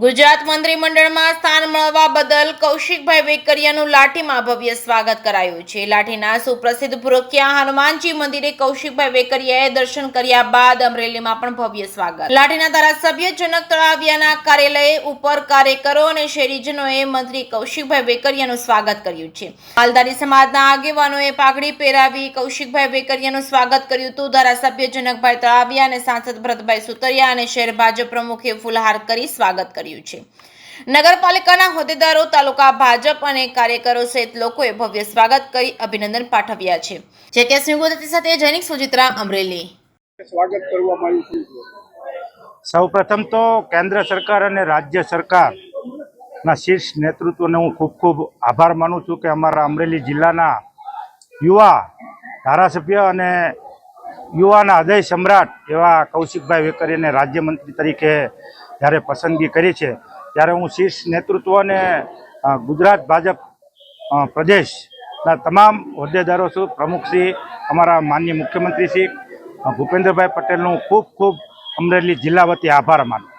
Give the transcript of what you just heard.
ગુજરાત મંત્રીમંડળમાં સ્થાન મળવા બદલ કૌશિકભાઈ વેકરિયાનું લાઠીમાં ભવ્ય સ્વાગત કરાયું છે। લાઠીના સુપ્રસિદ્ધ ભૂરકિયા હનુમાનજી મંદિરે કૌશિકભાઈ વેકરિયાએ દર્શન કર્યા બાદ અમરેલીમાં પણ ભવ્ય સ્વાગત। લાઠીના ધારાસભ્ય જનક તળાવિયાના કાર્યાલય ઉપર કાર્યકરો અને શહેરીજનોએ મંત્રી કૌશિકભાઈ વેકરિયાનું સ્વાગત કર્યું છે। માલધારી સમાજના આગેવાનોએ પાઘડી પહેરાવી કૌશિકભાઈ વેકરિયાનું સ્વાગત કર્યું હતું। ધારાસભ્ય જનકભાઈ તળાવિયા અને સાંસદ ભરતભાઈ સુતરિયા અને શહેર ભાજપ પ્રમુખે ફૂલહાર કરી સ્વાગત કર્યું। નગરપાલિકાના હોદ્દેદારો, તાલુકા ભાજપ અને કાર્યકરો સહિત લોકોએ ભવ્ય સ્વાગત કરી અભિનંદન પાઠવ્યા છે। જેકે સિંગોદતી સાથે જૈનિક સુજિત્રા, અમરેલી। સ્વાગત કરવામાં આવ્યું છે। સૌપ્રથમ તો કેન્દ્ર સરકાર અને રાજ્ય સરકારના શીર્ષ નેતૃત્વને હું ખૂબ આભાર માનું છું કે અમારા અમરેલી જિલ્લાના યુવા ધારાસભ્ય અને યુવાના હૃદય સમ્રાટ એવા કૌશિકભાઈ વેકરિયાને રાજ્યમંત્રી તરીકે જ્યારે પસંદગી કરી છે ત્યારે હું શીર્ષ નેતૃત્વ અને ગુજરાત ભાજપ પ્રદેશના તમામ હોદ્દેદારો છું, પ્રમુખશ્રી, અમારા માનનીય મુખ્યમંત્રી શ્રી ભૂપેન્દ્રભાઈ પટેલનું ખૂબ અમરેલી જિલ્લા વતી આભાર માનું।